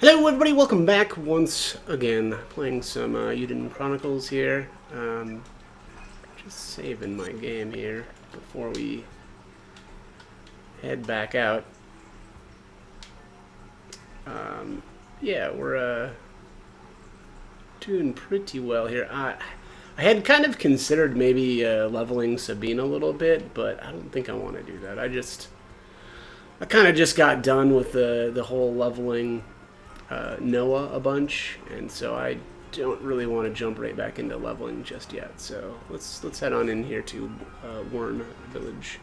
Hello everybody, welcome back once again. Playing some Eiyuden Chronicles here. Just saving my game here before we head back out. Yeah, we're doing pretty well here. I had kind of considered maybe leveling Sabine a little bit, but I don't think I want to do that. I kind of just got done with the whole leveling Noah a bunch, and so I don't really want to jump right back into leveling just yet. So let's head on in here to Warren Village.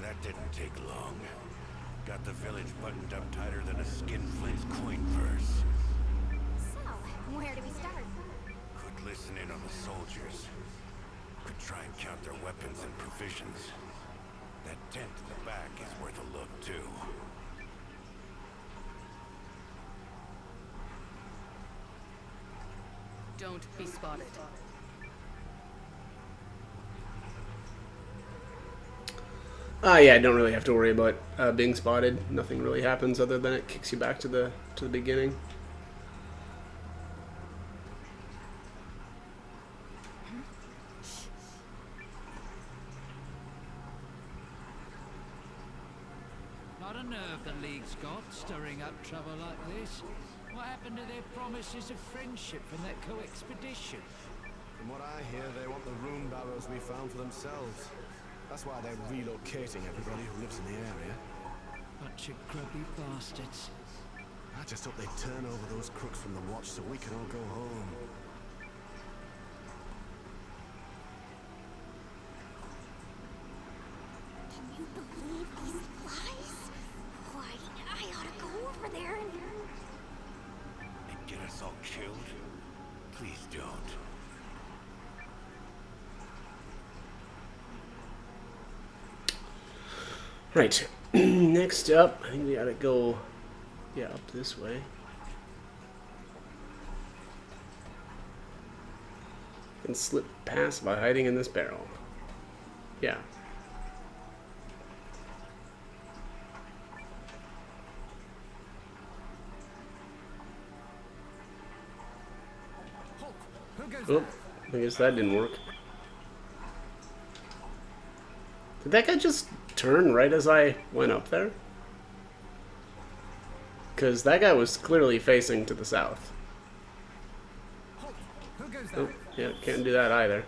That didn't take long. Got the village buttoned up tighter than a skinflint's coin purse. So, where do we start? Could listen in on the soldiers. Could try and count their weapons and provisions. That tent in the back is worth a look, too. Don't be spotted. Yeah, I don't really have to worry about being spotted. Nothing really happens other than it kicks you back to the beginning. Not a nerve the League's got, stirring up trouble like this. What happened to their promises of friendship from that co-expedition? From what I hear, they want the rune barrows we found for themselves. That's why they're relocating everybody who lives in the area. Bunch of grubby bastards. I just hope they turn over those crooks from the watch so we can all go home. Can you believe these lies? Why, I ought to go over there and... Get us all killed? Please don't. Right. Next up, I think we gotta go, yeah, up this way. And slip past by hiding in this barrel. Yeah. Oh, I guess that didn't work. Did that guy just turn right as I went up there? Because that guy was clearly facing to the south. Oh, yeah, can't do that either.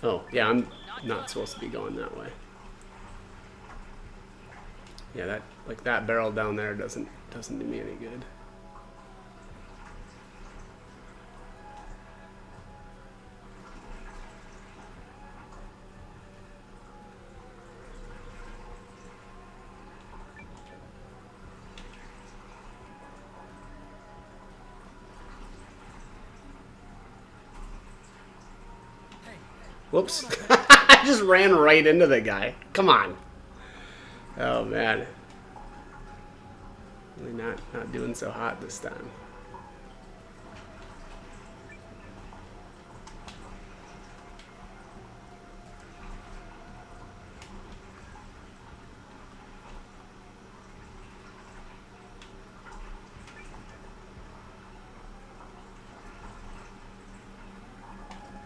Oh, yeah, I'm not supposed to be going that way. Yeah, that barrel down there doesn't do me any good. Whoops. I just ran right into the guy. Come on. Oh man. Really not doing so hot this time.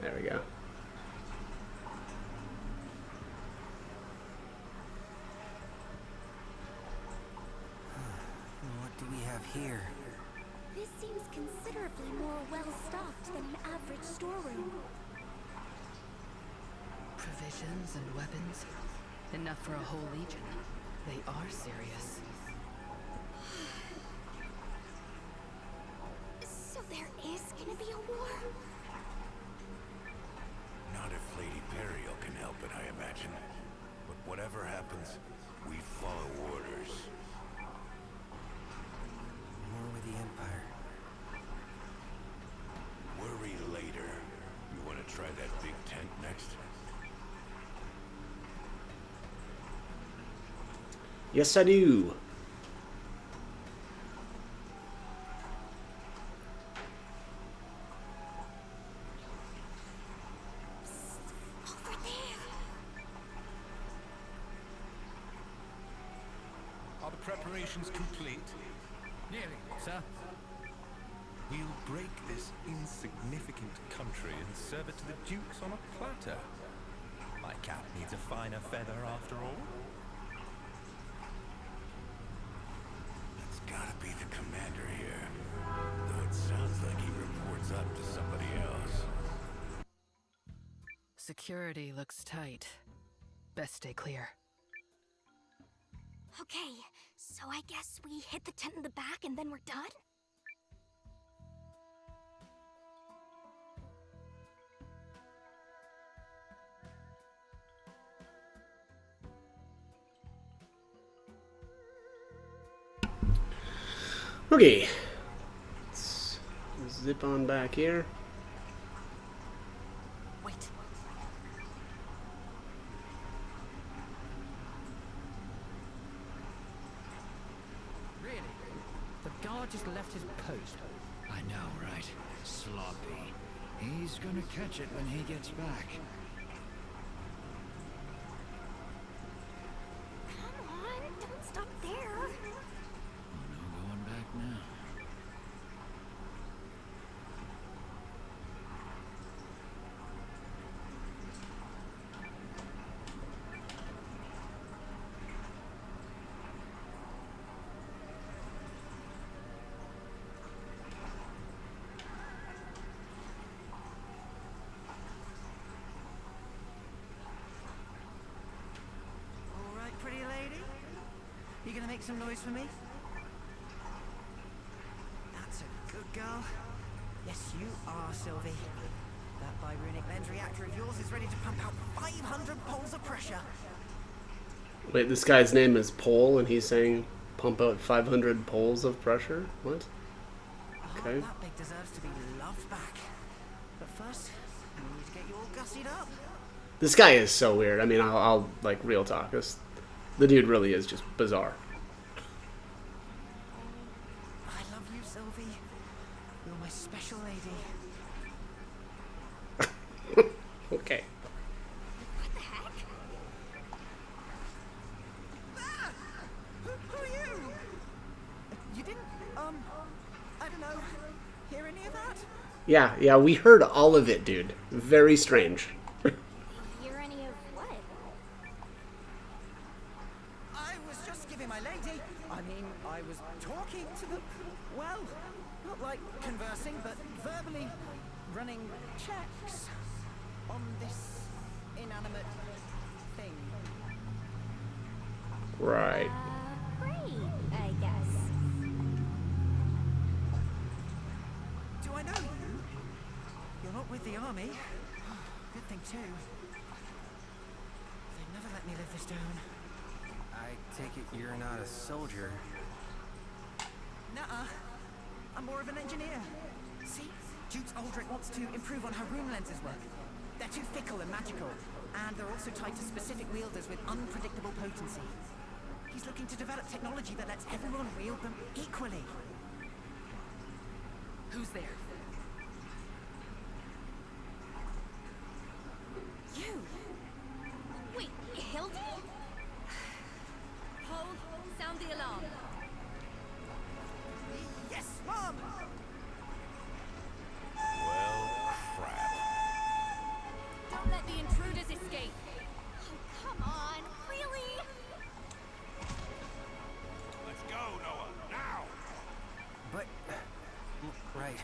There we go. What do we have here? This seems considerably more well-stocked than an average storeroom. Provisions and weapons. Enough for a whole legion. They are serious. So there is gonna be a war? Not if Lady Perry whatever happens, we follow orders. More with the Empire. Worry later. You want to try that big tent next? Yes, I do. Over there. Are the preparations complete? Nearly, sir. We'll break this insignificant country and serve it to the dukes on a platter. My cap needs a finer feather after all. It's gotta be the commander here. Though it sounds like he reports up to somebody else. Security looks tight. Best stay clear. Okay, so I guess we hit the tent in the back and then we're done? Okay. Let's zip on back here. Wait. Really? The guard just left his post. I know, right? Sloppy. He's gonna catch it when he gets back. Come on, don't stop there. No going back now. All right, pretty lady. You gonna make some noise for me? That's a good girl. Yes, you are, Sylvie. That birunic lens reactor of yours is ready to pump out 500 poles of pressure. Wait, this guy's name is Pole, and he's saying pump out 500 poles of pressure? What? Okay. That big deserves to be loved back. But first, we need to get you all gussied up. This guy is so weird. I mean, I'll like, real talk. The dude really is just bizarre. I love you, Sylvie. You're my special lady. Okay. What the heck? Ah! Who are you? You didn't, I don't know, hear any of that? Yeah, we heard all of it, dude. Very strange. Hear any of what? I was just giving my lady, I was talking to the, well, not like conversing, but verbally running checks on this inanimate thing. Right. Great, I guess. Do I know you? You're not with the army. Good thing too. They'd never let me live this down. I take it you're not a soldier. Nuh-uh. I'm more of an engineer. See? Duke Aldrich wants to improve on how room lenses work. They're too fickle and magical. And they're also tied to specific wielders with unpredictable potency. He's looking to develop technology that lets everyone wield them equally. Who's there? You? Wait, Hildy? Hold. Sound the alarm. Yes, Mom! Well, crap. Don't let the intruders escape. Oh, come on, really? Let's go, Noah, now! But... right.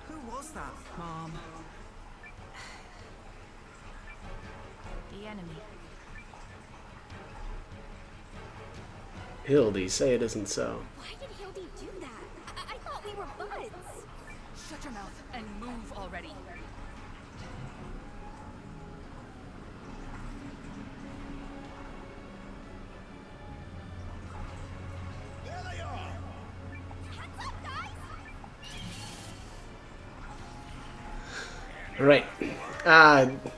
Who was that, Mom? The enemy. Hildy, say it isn't so. Why did Hildy do that? I thought we were buds. Shut your mouth and move already. There they are! Heads up, guys! Right.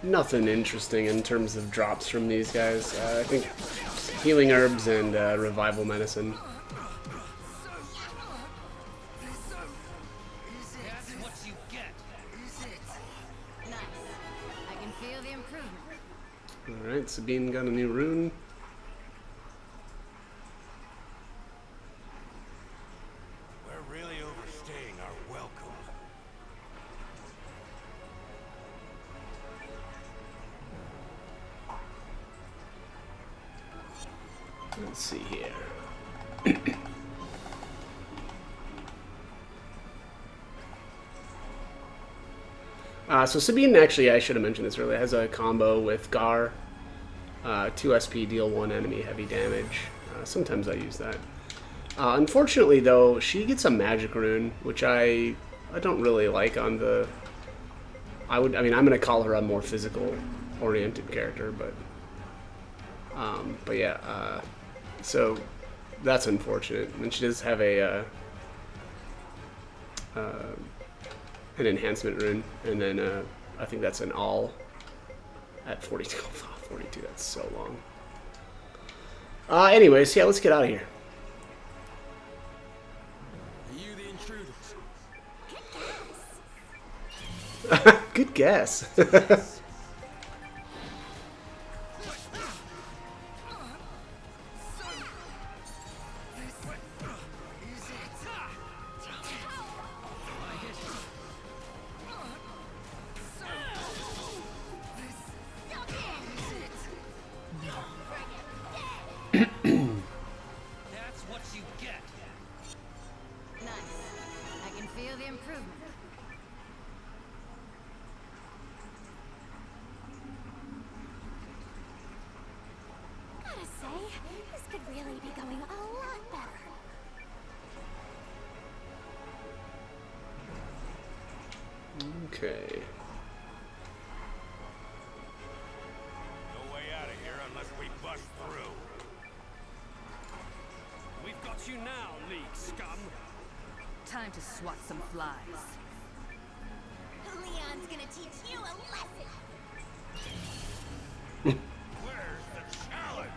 Nothing interesting in terms of drops from these guys. I think healing herbs and revival medicine. That's what you get. Nice. I can feel the improvement. Alright, Sabine got a new rune. We're really overstaying our welcome. Let's see here. So Sabine, actually, I should have mentioned this earlier, has a combo with Gar. 2 SP, deal 1 enemy heavy damage. Sometimes I use that. Unfortunately, though, she gets a magic rune, which I don't really like on the... I mean, I'm going to call her a more physical-oriented character, but yeah, so that's unfortunate. And she does have a an enhancement rune, and then I think that's an all at 42. 42, that's so long. Anyways, yeah, let's get out of here. Are you the intruders? Good guess. That's what you get. Nice. I can feel the improvement. Gotta say, this could really be going a lot better. Okay. No way out of here unless we bust through. We've got you now, League scum. Time to swat some flies. Leon's gonna teach you a lesson. Where's the challenge?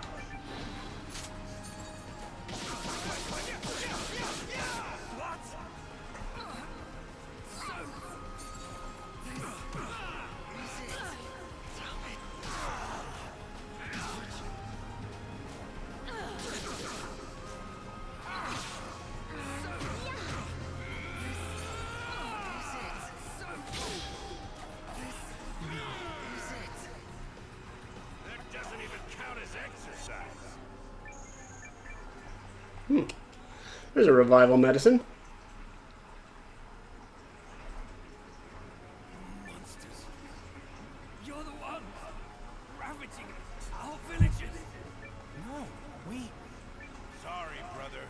That doesn't even count as exercise. There's a revival medicine. Monsters. You're the one ravaging our villages. No, we... Sorry, brother.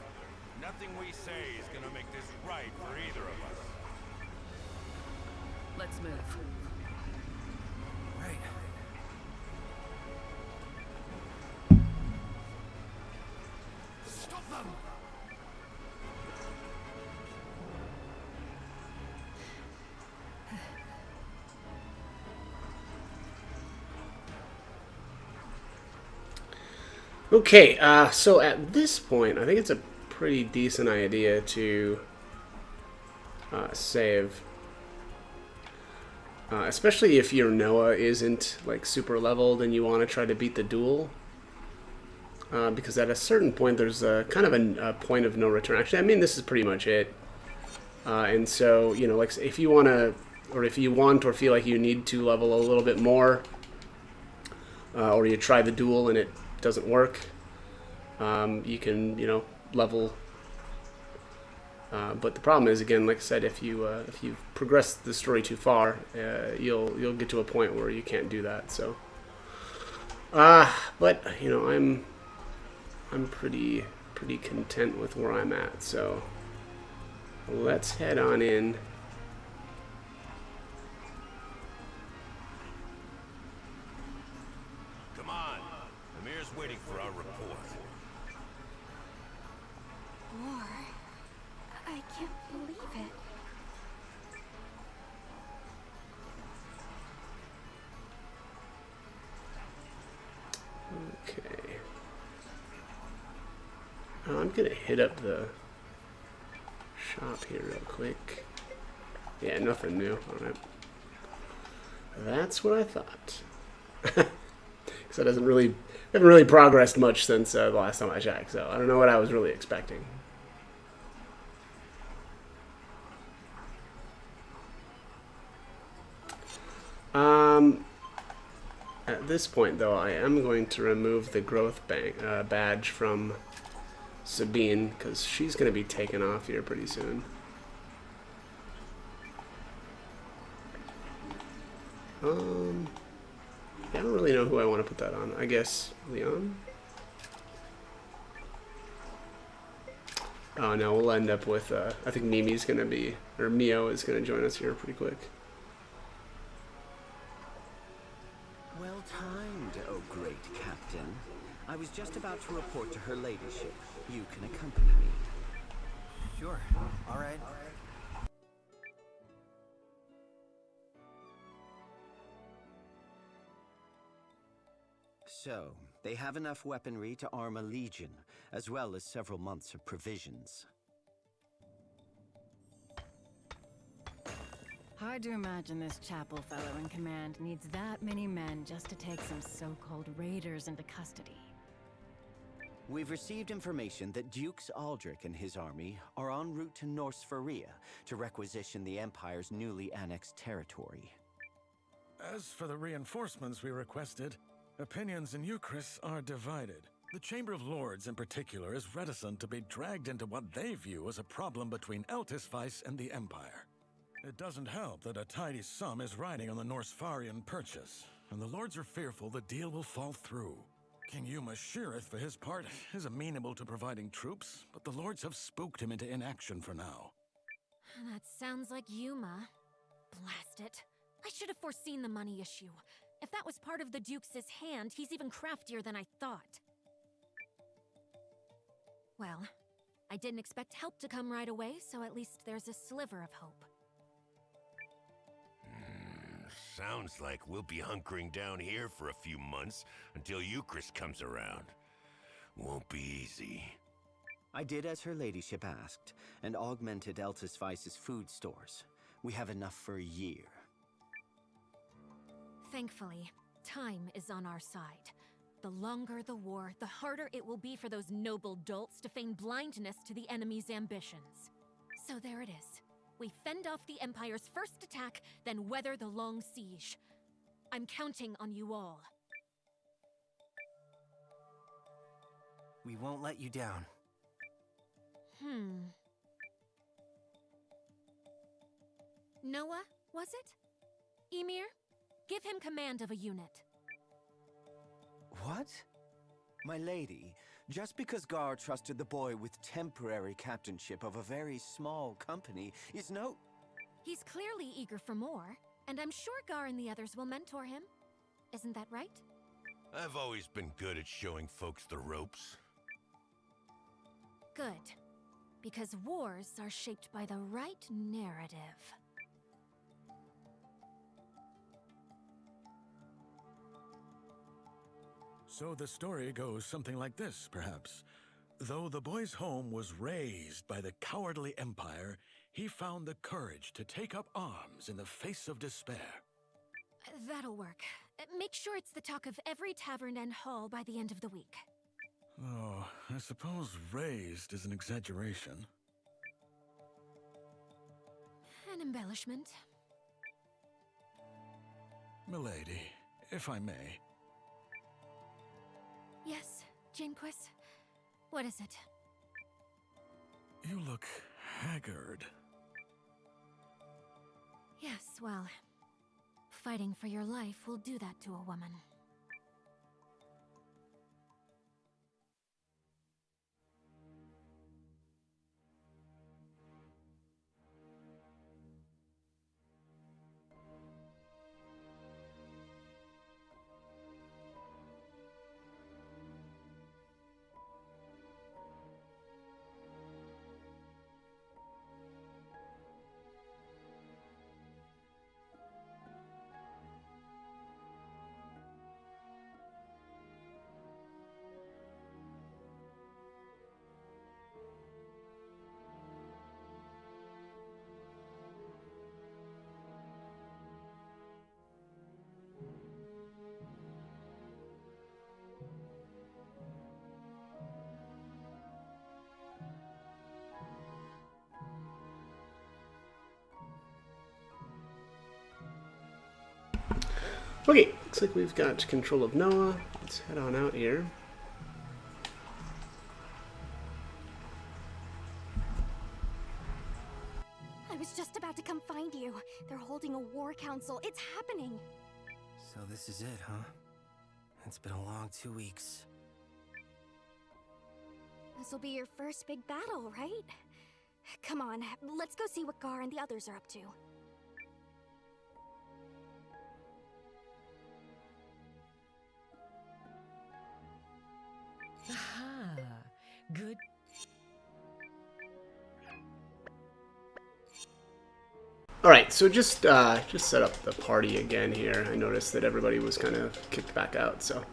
Nothing we say is gonna make this right for either of us. Let's move. Right. Stop them. Okay, so at this point, I think it's a pretty decent idea to save. Especially if your Noah isn't like super leveled and you want to try to beat the duel. Because at a certain point there's a kind of a point of no return. Actually, I mean, this is pretty much it. And so, you know, like if you want to, or if you want or feel like you need to level a little bit more, or you try the duel and it doesn't work, you can, you know, level. But the problem is, again, like I said, if you progress the story too far, you'll get to a point where you can't do that. So, but you know, I'm pretty content with where I'm at. So let's head on in gonna hit up the shop here real quick. Yeah, nothing new. Alright. That's what I thought. So it haven't really progressed much since the last time I checked, so I don't know what I was really expecting. At this point, though, I am going to remove the growth badge from Sabine, because she's going to be taken off here pretty soon. Yeah, I don't really know who I want to put that on. I guess Leon? Oh no, we'll end up with, I think Mimi's going to be, or Mio is going to join us here pretty quick. Well timed, oh great captain. I was just about to report to her ladyship. You can accompany me. Sure. All right. So, they have enough weaponry to arm a legion, as well as several months of provisions. Hard to imagine this chapel fellow in command needs that many men just to take some so-called raiders into custody. We've received information that Dukes Aldrich and his army are en route to Norsfaria to requisition the Empire's newly annexed territory. As for the reinforcements we requested, opinions in Euchris are divided. The Chamber of Lords in particular is reticent to be dragged into what they view as a problem between Eltisvice and the Empire. It doesn't help that a tidy sum is riding on the Norsfarian purchase, and the Lords are fearful the deal will fall through. King Yuma Shirith, for his part, is amenable to providing troops, but the Lords have spooked him into inaction for now. That sounds like Yuma. Blast it. I should have foreseen the money issue. If that was part of the Duke's hand, he's even craftier than I thought. Well, I didn't expect help to come right away, so at least there's a sliver of hope. Sounds like we'll be hunkering down here for a few months until Euchris comes around. Won't be easy. I did as her ladyship asked, and augmented Eltisvice's food stores. We have enough for a year. Thankfully, time is on our side. The longer the war, the harder it will be for those noble dolts to feign blindness to the enemy's ambitions. So there it is. We fend off the Empire's first attack, then weather the long siege. I'm counting on you all. We won't let you down. Noah, was it? Emir? Give him command of a unit. What? My lady, just because Gar trusted the boy with temporary captainship of a very small company is no... He's clearly eager for more, and I'm sure Gar and the others will mentor him. Isn't that right? I've always been good at showing folks the ropes. Good. Because wars are shaped by the right narrative. So the story goes something like this, perhaps. Though the boy's home was razed by the cowardly Empire, he found the courage to take up arms in the face of despair. That'll work. Make sure it's the talk of every tavern and hall by the end of the week. Oh, I suppose razed is an exaggeration. An embellishment. Milady, if I may. Yes, Janequist. What is it? You look haggard. Yes, well, fighting for your life will do that to a woman. Okay, looks like we've got control of Noah. Let's head on out here. I was just about to come find you. They're holding a war council. It's happening. So this is it, huh? It's been a long 2 weeks. This will be your first big battle, right? Come on, let's go see what Gar and the others are up to. Aha! Good. Alright, so just set up the party again here. I noticed that everybody was kind of kicked back out, so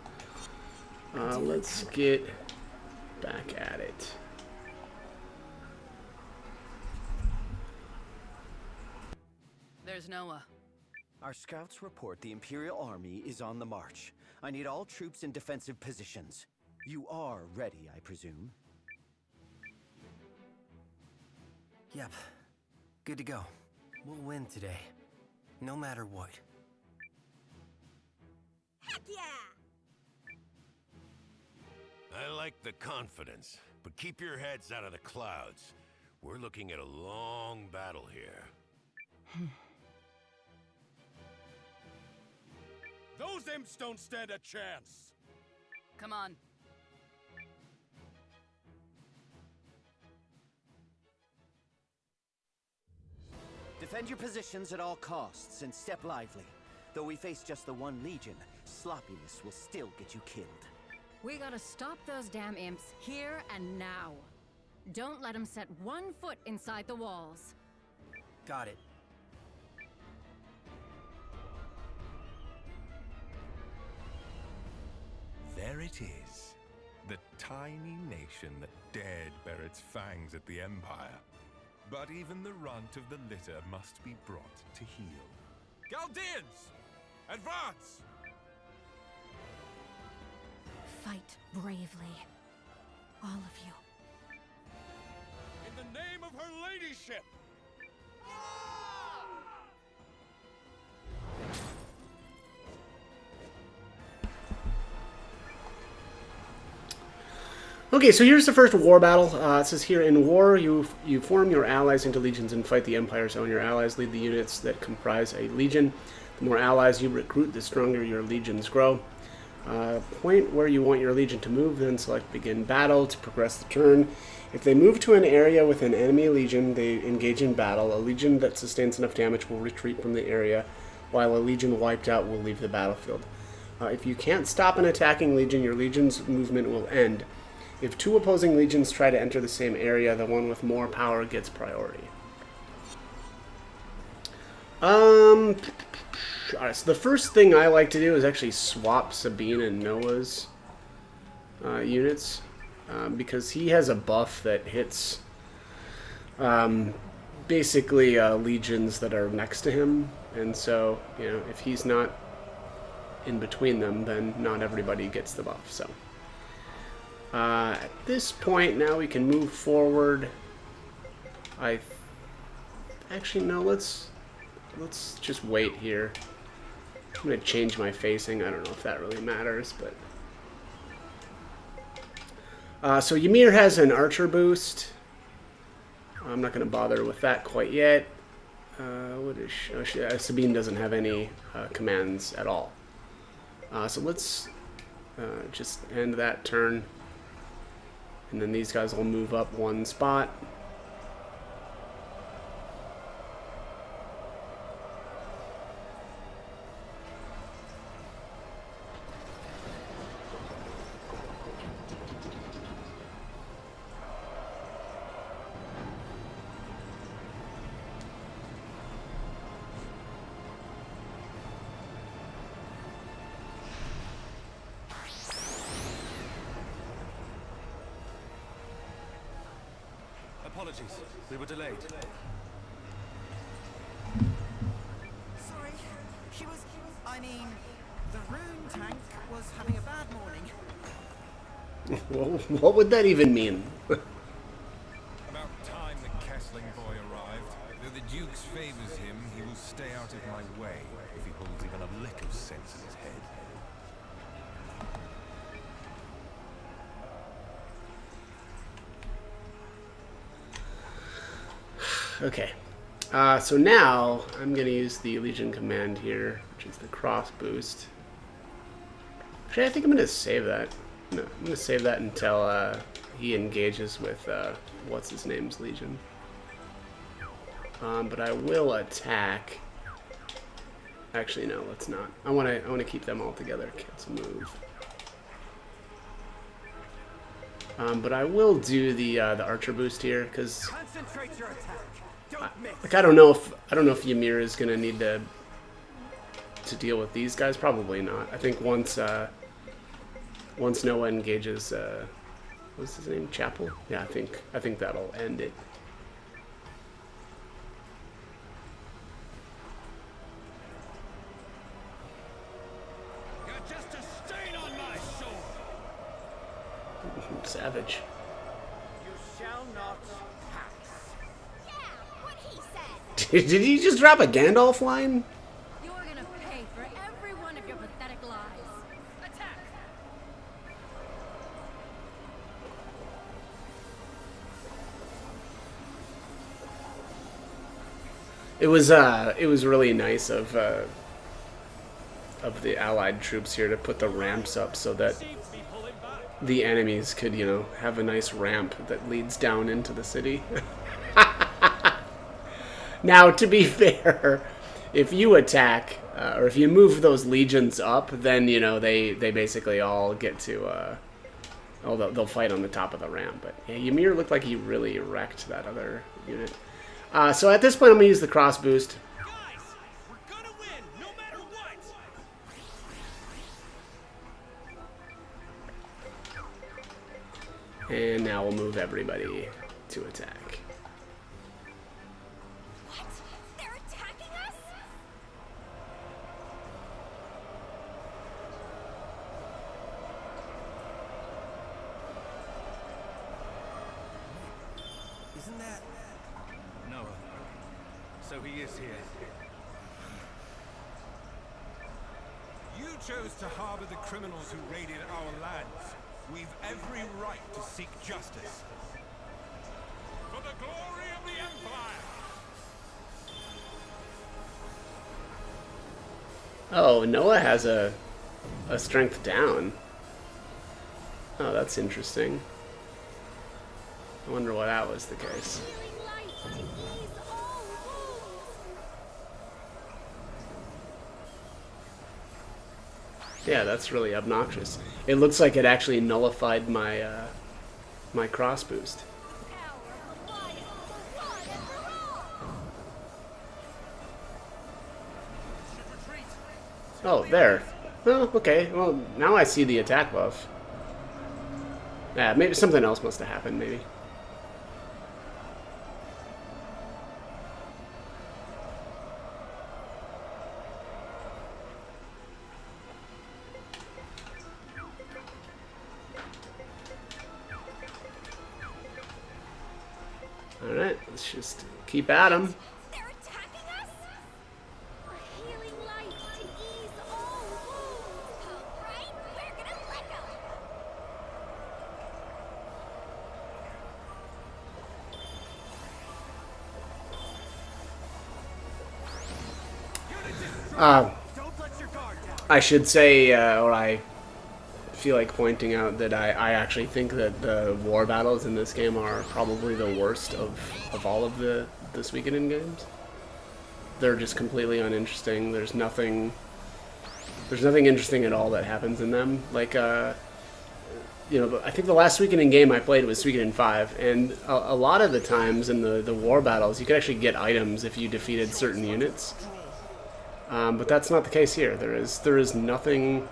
let's get back at it. There's Noah. Our scouts report the Imperial Army is on the march. I need all troops in defensive positions. You are ready, I presume? Yep. Good to go. We'll win today. No matter what. Heck yeah! I like the confidence, but keep your heads out of the clouds. We're looking at a long battle here. Those imps don't stand a chance! Come on. Defend your positions at all costs and step lively. Though we face just the one legion, sloppiness will still get you killed. We gotta stop those damn imps here and now. Don't let them set 1 foot inside the walls. Got it. There it is. The tiny nation that dared bare its fangs at the Empire. But even the runt of the litter must be brought to heel. Chaldeans! Advance! Fight bravely. All of you. In the name of her ladyship! Okay, so here's the first war battle. It says here, in war, you form your allies into legions and fight the Empire's own. Your allies lead the units that comprise a legion. The more allies you recruit, the stronger your legions grow. Point where you want your legion to move, then select begin battle to progress the turn. If they move to an area with an enemy legion, they engage in battle. A legion that sustains enough damage will retreat from the area, while a legion wiped out will leave the battlefield. If you can't stop an attacking legion, your legion's movement will end. If 2 opposing legions try to enter the same area, the one with more power gets priority. Alright, so the first thing I like to do is actually swap Sabine and Noah's units, because he has a buff that hits basically legions that are next to him, and so, you know, if he's not in between them, then not everybody gets the buff, so. At this point, now we can move forward. Actually, no, let's just wait here. I'm going to change my facing. I don't know if that really matters, but... so Ymir has an archer boost. I'm not going to bother with that quite yet. What is Sabine doesn't have any commands at all. So let's just end that turn. And then these guys will move up 1 spot. Apologies, we were delayed. Sorry, I mean, the rune tank was having a bad morning. Well, what would that even mean? About time the Kessling boy arrived. Though the Duke's favors him, he will stay out of my way if he holds even a lick of sense in his head. Okay. So now I'm going to use the Legion command here, which is the cross boost. Actually, I think I'm going to save that. No, I'm going to save that until he engages with what's his name's Legion. But I will attack. Actually, no, let's not. I want to keep them all together. Cancel move. But I will do the archer boost here because like I don't know if Ymir is gonna need to deal with these guys. Probably not. I think once Noah engages what's his name, Chapel? Yeah, I think that'll end it. You're just a stain on my sword. Savage. You shall not pass. Yeah, what he said. Did he just drop a Gandalf line? You're gonna pay for every one of your pathetic lies. Attack! It was really nice of the Allied troops here to put the ramps up so that the enemies could, you know, have a nice ramp that leads down into the city. Now, to be fair, if you attack or if you move those legions up, then you know they basically all get to they'll fight on the top of the ramp. But yeah, Ymir looked like he really wrecked that other unit. So at this point, I'm gonna use the cross boost. Guys, we're gonna win, no matter what. And now we'll move everybody to attack. What? They're attacking us? Isn't that... Noah. So he is here. You chose to harbor the criminals who raided our lands. We've every right to seek justice. For the glory of the Empire. Oh, Noah has a strength down. Oh, that's interesting. I wonder why that was the case. Healing light to ease all wounds. Yeah, that's really obnoxious. It looks like it actually nullified my my cross boost. Power of the one, for one and for all. Oh, there. Oh, okay. Well, now I see the attack buff. Yeah, maybe something else must have happened, maybe. Alright, let's just keep at them. They're attacking us? A healing light to ease all wounds. All right, we're gonna let go. Don't let your guard down. I should say, or I feel like pointing out that I actually think that the war battles in this game are probably the worst of all of the Suikoden games. They're just completely uninteresting. There's nothing interesting at all that happens in them. Like, you know, I think the last Suikoden game I played was Suikoden 5, and a lot of the times in the war battles, you could actually get items if you defeated certain units. But that's not the case here. There is nothing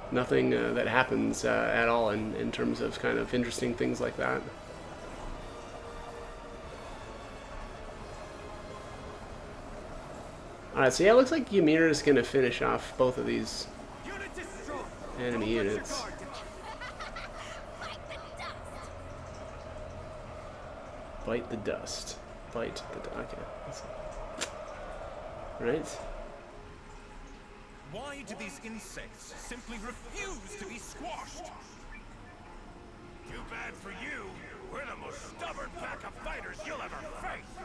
that happens at all in terms of kind of interesting things like that. Alright, so yeah, it looks like Ymir is going to finish off both of these enemy units. Bite the dust. Bite the... Okay. Right. Why do these insects simply refuse to be squashed? Too bad for you. We're the most stubborn pack of fighters you'll ever face.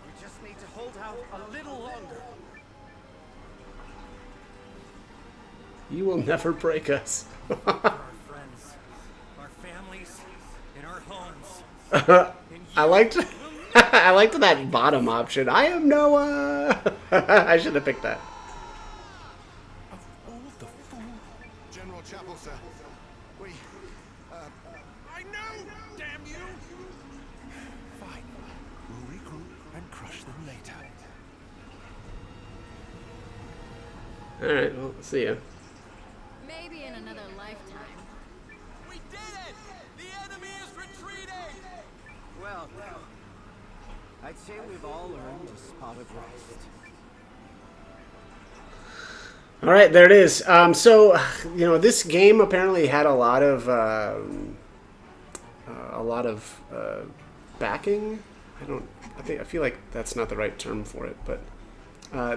We just need to hold out a little longer. You will never break us. Our friends, our families, and our homes. I liked I liked that bottom option. I am Noah. I should have picked that. Of all the fool... General Chapel, sir. We, I know, damn you! Fine. We'll regroup and crush them later. Alright, well, see ya. Maybe in another lifetime. we did it! The enemy is retreating! Well, I'd say we've all earned a spot of rest. All right, there it is. So, you know, this game apparently had a lot of backing. I feel like that's not the right term for it, but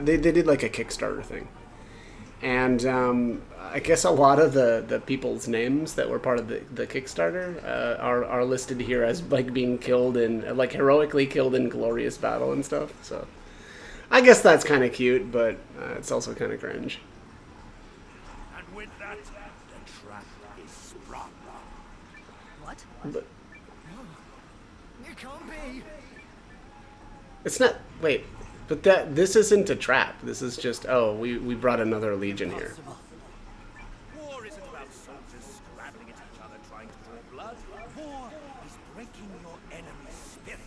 they did like a Kickstarter thing, and I guess a lot of the people's names that were part of the Kickstarter are listed here as like being killed in like heroically killed in glorious battle and stuff. So, I guess that's kind of cute, but it's also kind of cringe. And with that, the trap is sprung. What? But It can't be. it's not. Wait, but this isn't a trap. This is just we brought another legion here. War isn't about soldiers scrabbling at each other trying to draw blood. War is breaking your enemy's spirit.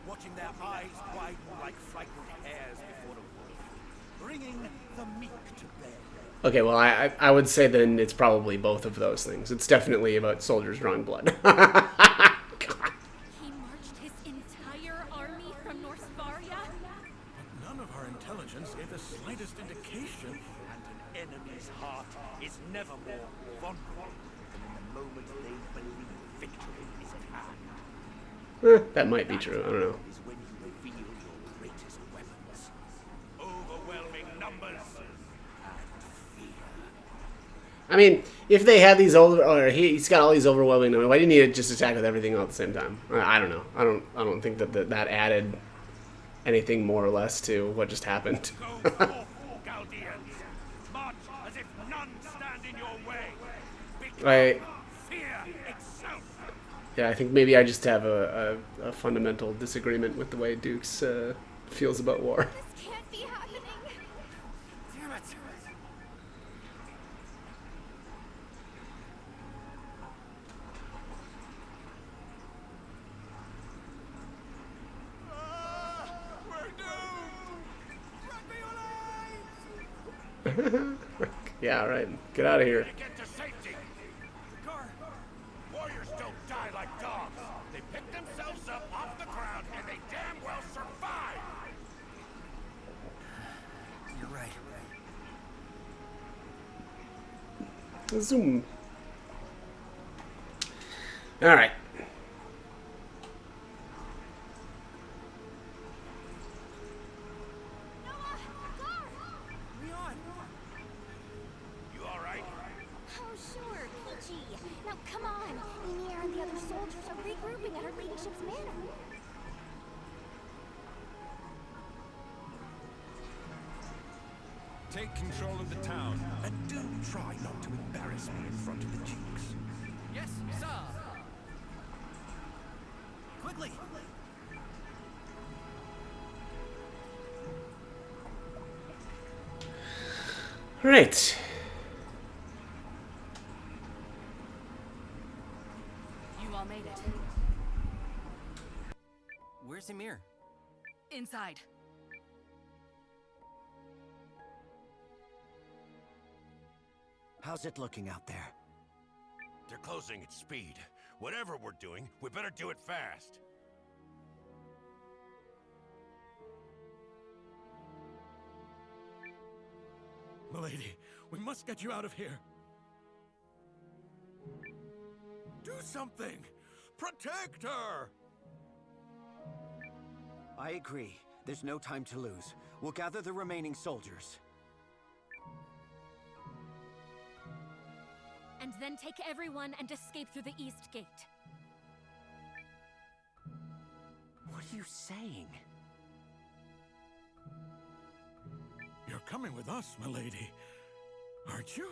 Watching their eyes widen like frightened hares before a wolf. Bringing the meek to bear. Okay, well I would say then it's probably both of those things. It's definitely about soldiers drawing blood. He marched his entire army from Norsfaria? But none of our intelligence gave the slightest indication. And an enemy's heart is never more vulnerable than in the moment they believe victory is at hand. That might be true. I don't know. Is when you reveal your greatest weapons. Overwhelming numbers and fear. I mean, if they had these he's got all these overwhelming numbers, why didn't he just attack with everything all at the same time? I don't know. I don't think that added anything more or less to what just happened. Go forth, Chaldeans. March as if none stand in your way. Become Right. fear itself. Yeah, I think maybe I just have a fundamental disagreement with the way Dukes feels about war. This can't be happening. Damn it. We're doomed. Yeah, right. Get out of here. Get to safety. Warriors don't die like dogs. They pick themselves up off the ground and they damn well survive. You're right. Zoom. All right. You all right? Oh, sure, Peachy. Now, come on. Ymir and the other soldiers are regrouping at her ladyship's manor. Take control of the town. And do try not to embarrass me in front of the Dukes. Yes, sir. Quickly. Right. You all made it. Where's Ymir? Inside. How's it looking out there? They're closing at speed. Whatever we're doing, we better do it fast. Milady, we must get you out of here. Do something! Protect her! I agree. There's no time to lose. We'll gather the remaining soldiers. And then take everyone and escape through the East Gate. What are you saying? You're coming with us, milady. Aren't you?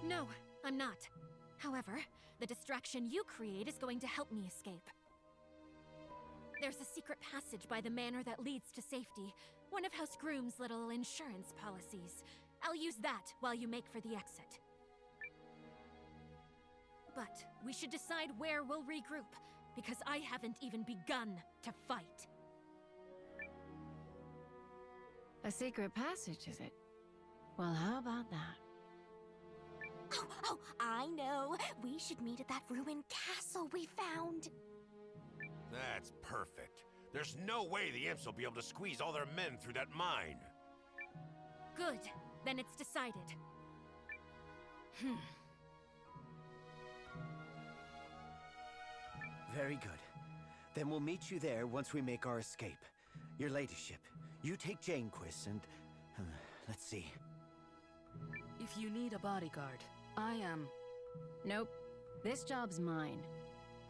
No, I'm not. However, the distraction you create is going to help me escape. There's a secret passage by the manor that leads to safety. One of House Groom's little insurance policies. I'll use that while you make for the exit. But we should decide where we'll regroup, because I haven't even begun to fight. A secret passage, is it? Well, how about that? Oh, I know. We should meet at that ruined castle we found. That's perfect. There's no way the imps will be able to squeeze all their men through that mine. Good. Then it's decided. Very good. Then we'll meet you there once we make our escape. Your ladyship, you take Janequist and... let's see. If you need a bodyguard, I am... Nope. This job's mine.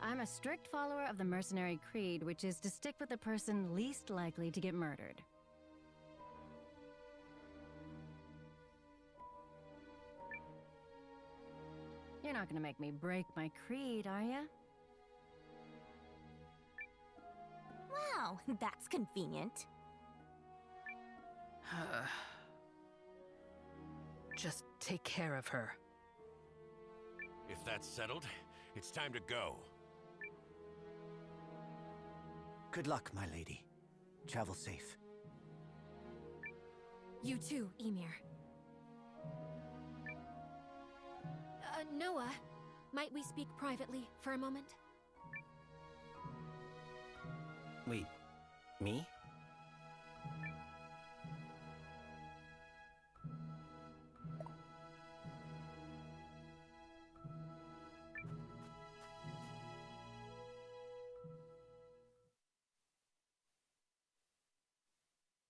I'm a strict follower of the mercenary creed, which is to stick with the person least likely to get murdered. You're not gonna make me break my creed, are ya? Wow, that's convenient. Just take care of her. If that's settled, it's time to go. Good luck, my lady. Travel safe. You too, Emir. Noah, might we speak privately for a moment? Wait, me?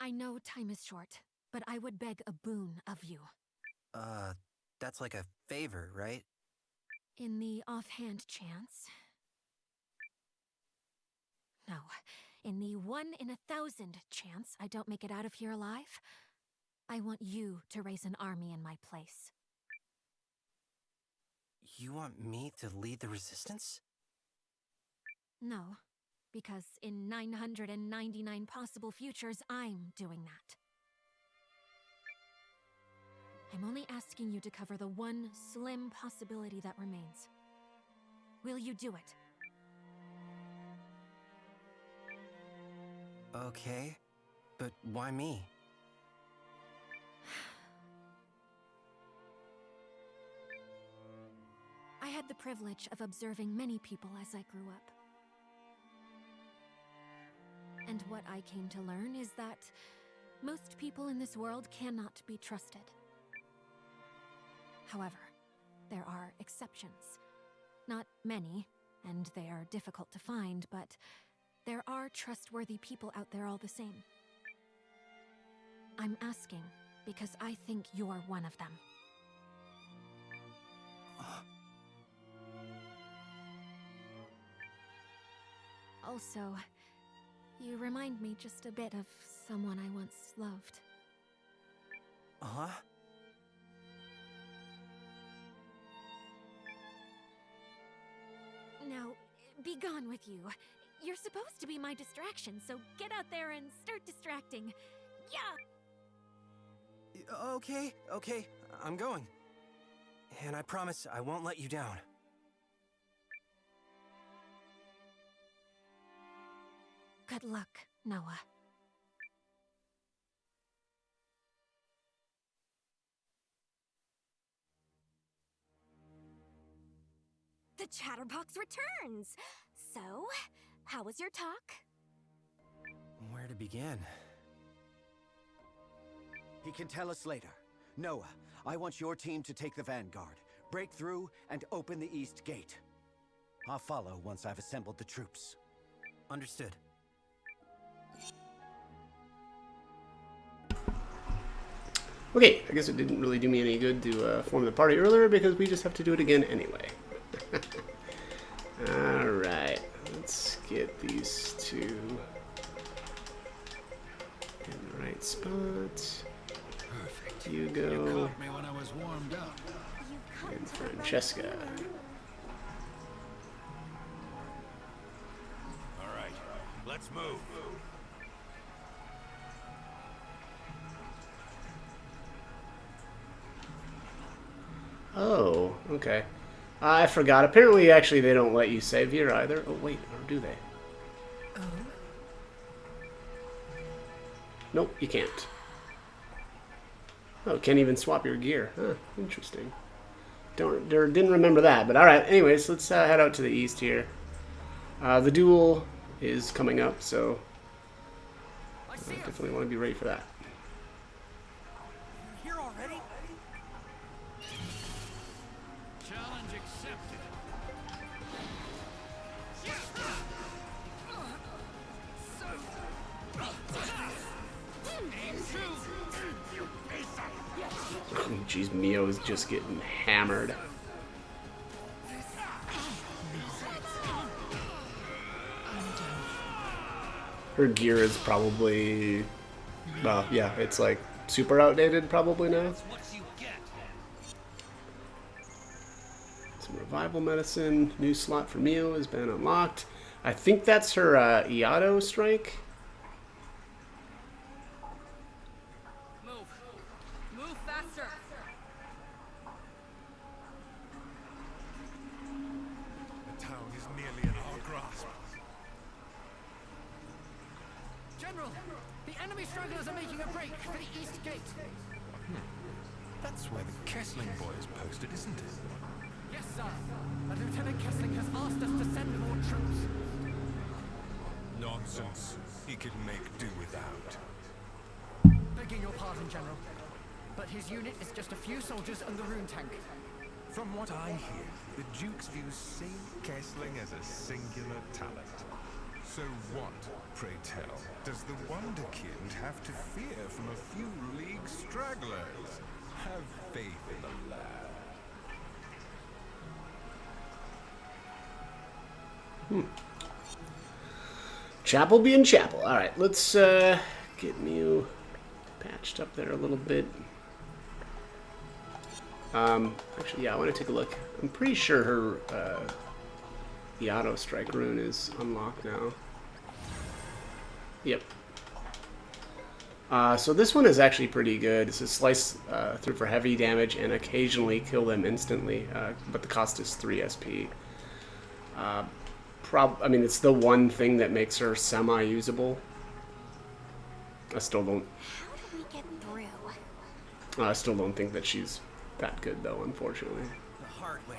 I know time is short, but I would beg a boon of you. That's like a favor, right? In the offhand chance... No, in the 1 in 1,000 chance I don't make it out of here alive, I want you to raise an army in my place. You want me to lead the resistance? No, because in 999 possible futures, I'm doing that. I'm only asking you to cover the one slim possibility that remains. Will you do it? Okay, but why me? I had the privilege of observing many people as I grew up. And what I came to learn is that most people in this world cannot be trusted. However, there are exceptions. Not many, and they are difficult to find, but there are trustworthy people out there all the same. I'm asking because I think you're one of them. Also, you remind me just a bit of someone I once loved. Huh? Now, be gone with you. You're supposed to be my distraction, so get out there and start distracting. Yeah! Okay, I'm going. And I promise I won't let you down. Good luck, Noah. The Chatterbox returns! So, how was your talk? Where to begin? He can tell us later. Noah, I want your team to take the vanguard, break through, and open the East Gate. I'll follow once I've assembled the troops. Understood. Okay, I guess it didn't really do me any good to form the party earlier because we just have to do it again anyway. Alright, let's get these two in the right spot. Perfect. Hugo. You caught me when I was warmed up. And Francesca. All right, let's move. Oh, okay. I forgot. Apparently, actually, they don't let you save here either. Oh, wait, or do they? Oh? Nope, you can't. Oh, can't even swap your gear. Huh, interesting. Didn't remember that, but alright. Anyways, let's head out to the east here. The duel is coming up, so I definitely want to be ready for that. You're here already? Challenge accepted. Jeez, Mio is just getting hammered. Her gear is probably, well, yeah, it's like super outdated probably now. Some revival medicine. New slot for Mio has been unlocked. I think that's her Eiyuden strike. Move faster! The town is nearly in our grasp. General, the enemy stragglers are making a break for the east gate. That's where the Kessling boy is posted, isn't it? Yes, sir. But Lieutenant Kessling has asked us to send more troops. Nonsense. He can make do without. Begging your pardon, General. But his unit is just a few soldiers and the rune tank. From what I hear, the Dukes view Saint Kessling as a singular talent. So what, pray tell, does the Wonderkind have to fear from a few League stragglers? Have faith in the lad. Chapel being chapel. Alright, let's get Mew patched up there a little bit. Actually, yeah, I want to take a look. I'm pretty sure her the auto strike rune is unlocked now. Yep. So this one is actually pretty good. It's a slice through for heavy damage and occasionally kill them instantly, but the cost is 3 SP. I mean, it's the one thing that makes her semi-usable. I still don't. How do we get through? I still don't think that she's that good, though. Unfortunately. The hard way.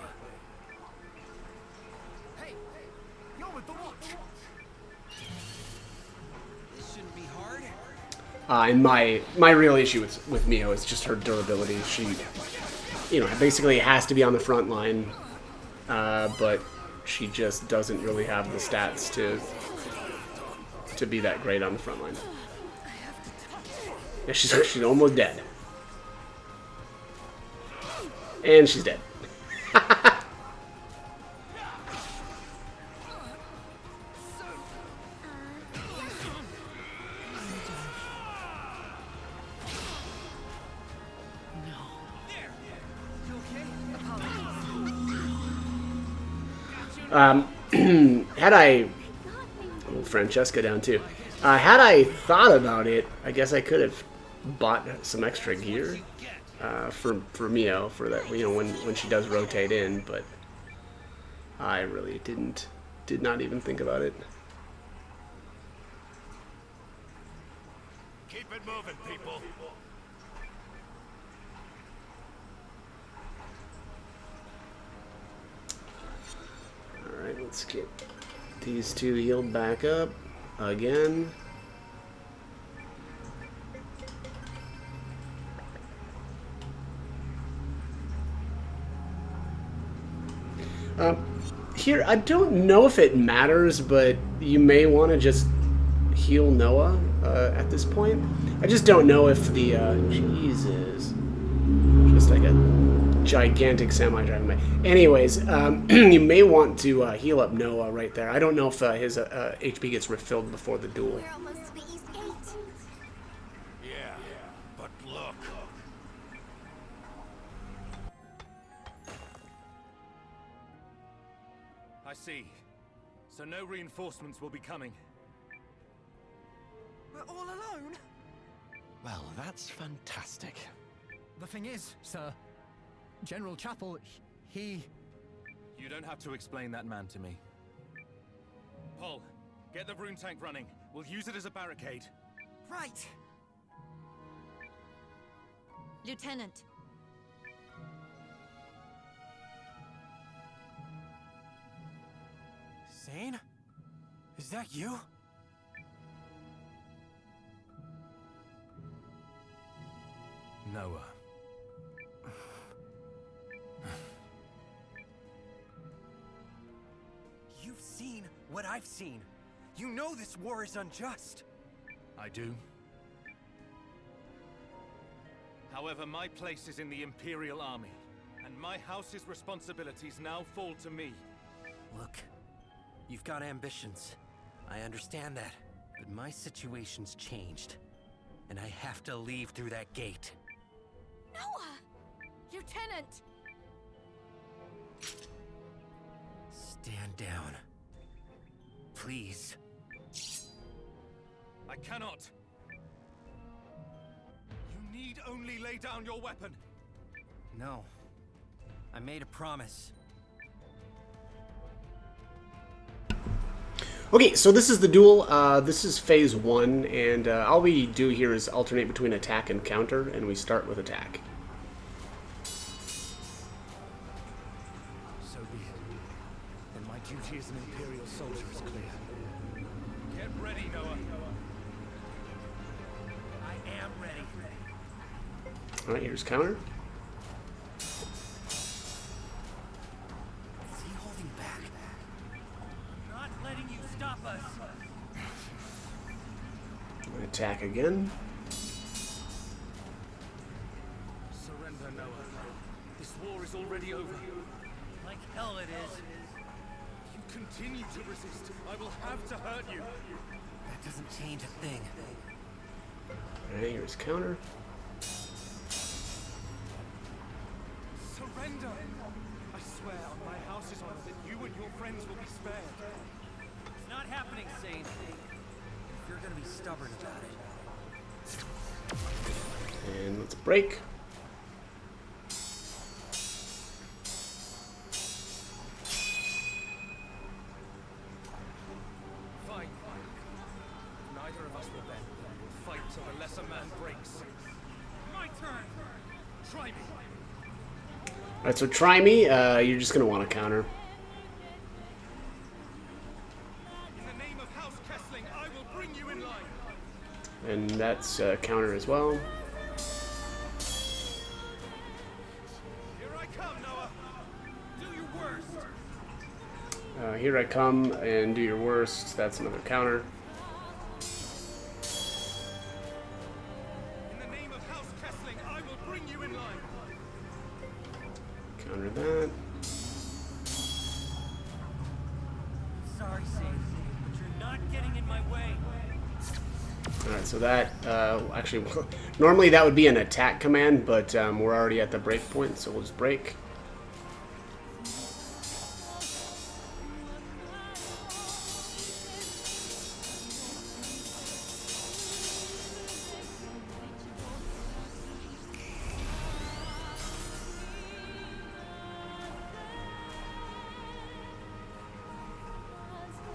Hey, you're with the watch. This shouldn't be hard. And my real issue with Mio is just her durability. She, basically has to be on the front line, but she just doesn't really have the stats to be that great on the front line. Yeah, she's almost dead. And she's dead. Had I... Oh, Francesca down too. Had I thought about it, I guess I could have bought some extra gear for Mio for that, when she does rotate in, but I really did not even think about it. Keep it moving, people. Alright, let's get these two healed back up again. Here, I don't know if it matters, but you may want to just heal Noah at this point. I just don't know if the Jesus, just like a gigantic semi driving by. Anyways, you may want to heal up Noah right there. I don't know if his HP gets refilled before the duel. We're almost to the East Gate. Yeah, but look. I see. So no reinforcements will be coming. We're all alone? Well, that's fantastic. The thing is, sir, General Chapel, he... You don't have to explain that man to me. Paul, get the rune tank running. We'll use it as a barricade. Right. Lieutenant. Zane? Is that you? Noah. You've seen what I've seen. You know this war is unjust. I do. However, my place is in the Imperial Army, and my house's responsibilities now fall to me. Look, you've got ambitions. I understand that. But my situation's changed. And I have to leave through that gate. Noah! Lieutenant! Stand down. Please. I cannot. You need only lay down your weapon. No. I made a promise. Okay, so this is the duel. This is phase 1, and all we do here is alternate between attack and counter, and we start with attack. So be it. Then my duty as an Imperial soldier is clear. Get ready, Noah. I am ready. Alright, here's counter. Is he holding back? Not letting you stop us. Attack again. Surrender, Noah. This war is already over. Like hell it is. You continue to resist. I will have to hurt you. That doesn't change a thing. Alright, here's counter. Surrender! I swear on my house's honor that you and your friends will be spared. It's not happening, Zane. If you're gonna be stubborn about it. And let's break. Fine. Neither of us will bend. We'll fight till the lesser man breaks. My turn! Try me! Alright, so try me. You're just going to want to counter. In the name of House Kessling, I will bring you in line. And that's counter as well. Here I come, Noah. Do your worst. Here I come and do your worst. That's another counter. In the name of House Kessling, I will bring you in line. Counter that. Sorry, Zane, but you're not getting in my way. Alright, so that, actually, normally that would be an attack command, but we're already at the break point, so we'll just break.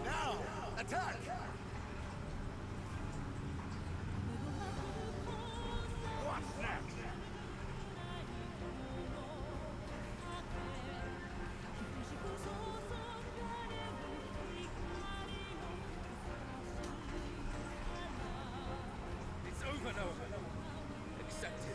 Now, attack! What's next? It's over, Noah. Accept it.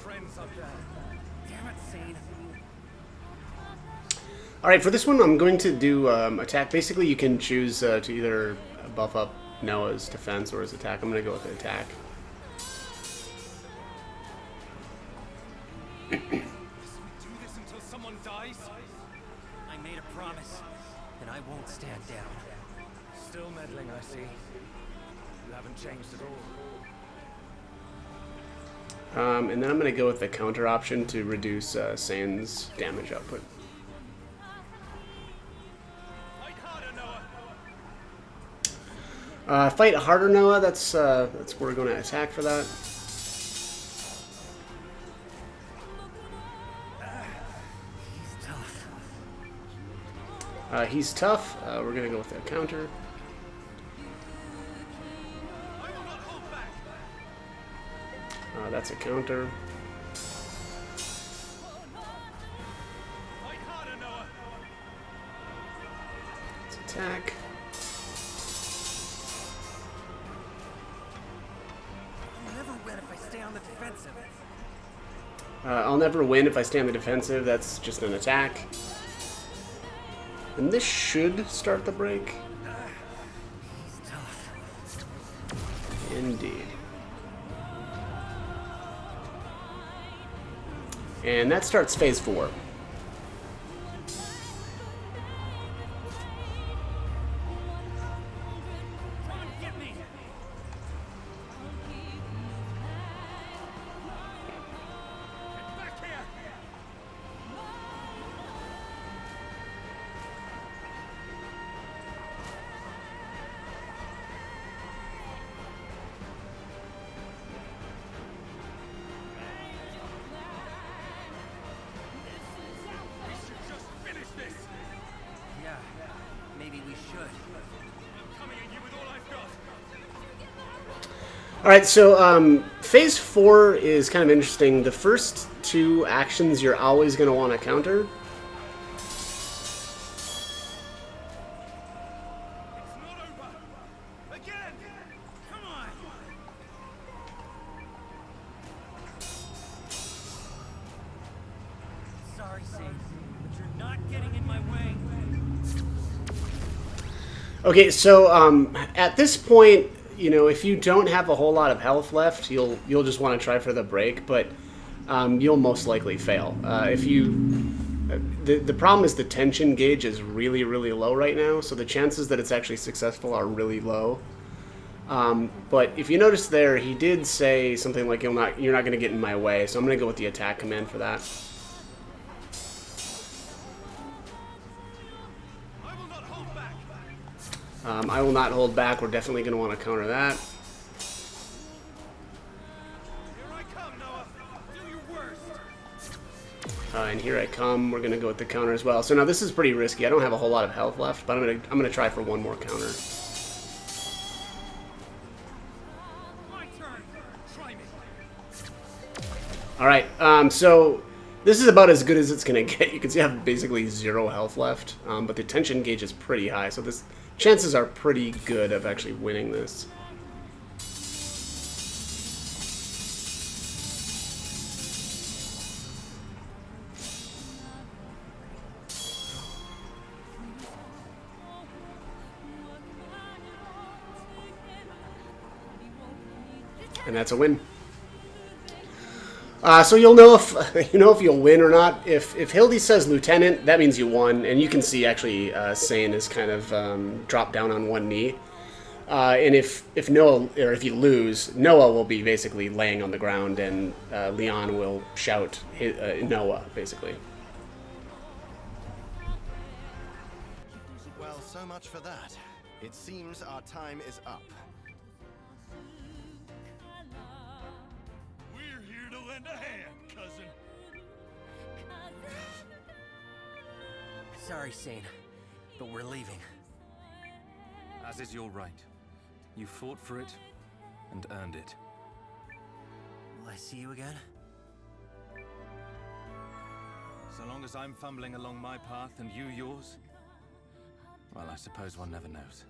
friends up there. Damn it, Scene. Alright, for this one I'm going to do attack. Basically you can choose to either buff up Noah's defense or his attack. I'm going to go with the attack. Do this until someone dies? I made a promise, and I won't stand down. Still meddling, I see. You haven't changed at all. And then I'm going to go with the counter option to reduce Sane's damage output. Fight harder, Noah. That's where we're going to attack for that. He's tough. We're going to go with the counter. That's a counter. Let's attack. I'll never win if I stay on the defensive. I'll never win if I stay on the defensive. That's just an attack. And this should start the break. Indeed. And that starts phase 4. Alright, so phase 4 is kind of interesting. The first 2 actions you're always going to want to counter. Sorry, Sage, but you're not getting in my way. Okay, so at this point, you know, if you don't have a whole lot of health left, you'll just want to try for the break, but you'll most likely fail. The problem is the tension gauge is really, really low right now, so the chances that it's actually successful are really low. But if you notice there, he did say something like, you're not going to get in my way, so I'm going to go with the attack command for that. I will not hold back. We're definitely going to want to counter that. And here I come. We're going to go with the counter as well. So now this is pretty risky. I don't have a whole lot of health left, but I'm going to try for one more counter. All right. So this is about as good as it's going to get. You can see I have basically 0 health left, but the tension gauge is pretty high. So this chances are pretty good of actually winning this. And that's a win. So you'll know if you'll win or not. If Hildy says Lieutenant, that means you won, and you can see actually Sane is kind of dropped down on one knee. And if Noah, or if you lose, Noah will be basically laying on the ground, and Leon will shout Noah basically. Well, so much for that. It seems our time is up. We're here to lend a hand, cousin. Sorry, Sane, but we're leaving. As is your right. You fought for it and earned it. Will I see you again? So long as I'm fumbling along my path and you yours, well, I suppose one never knows.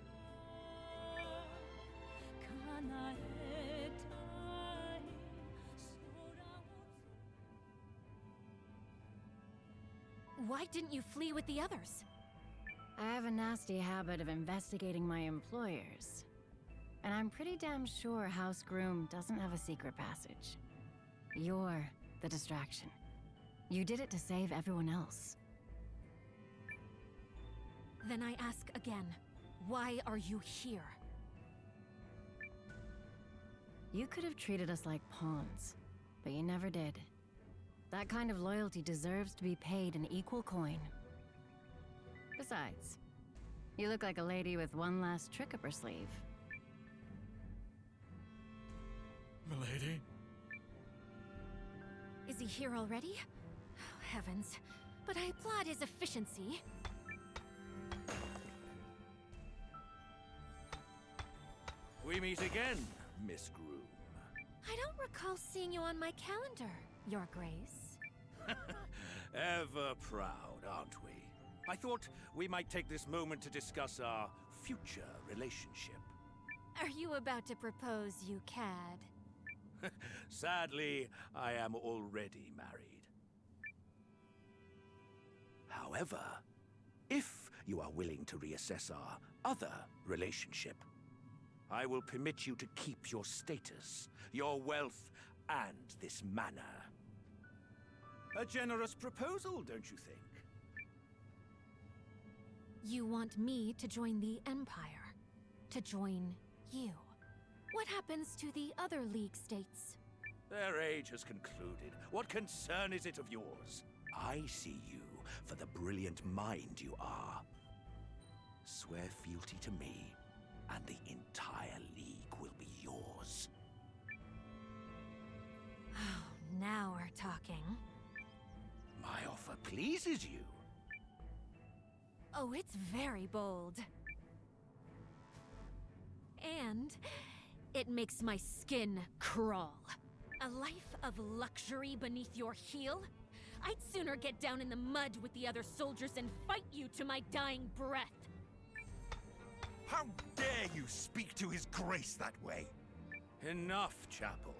Why didn't you flee with the others? I have a nasty habit of investigating my employers. And I'm pretty damn sure House Groom doesn't have a secret passage. You're the distraction. You did it to save everyone else. Then I ask again, why are you here? You could have treated us like pawns, but you never did. That kind of loyalty deserves to be paid in equal coin. Besides, you look like a lady with one last trick up her sleeve. Milady? Is he here already? Oh, heavens. But I applaud his efficiency. We meet again, Miss Groom. I don't recall seeing you on my calendar, Your Grace. Ever proud, aren't we? I thought we might take this moment to discuss our future relationship. Are you about to propose, you cad? Sadly, I am already married. However, if you are willing to reassess our other relationship, I will permit you to keep your status, your wealth, and this manor. A generous proposal, don't you think? You want me to join the Empire? To join you? What happens to the other League states? Their age has concluded. What concern is it of yours? I see you for the brilliant mind you are. Swear fealty to me, and the entire League will be yours. Oh, now we're talking. My offer pleases you. Oh, it's very bold. And it makes my skin crawl. A life of luxury beneath your heel? I'd sooner get down in the mud with the other soldiers and fight you to my dying breath. How dare you speak to His Grace that way? Enough, Chapel.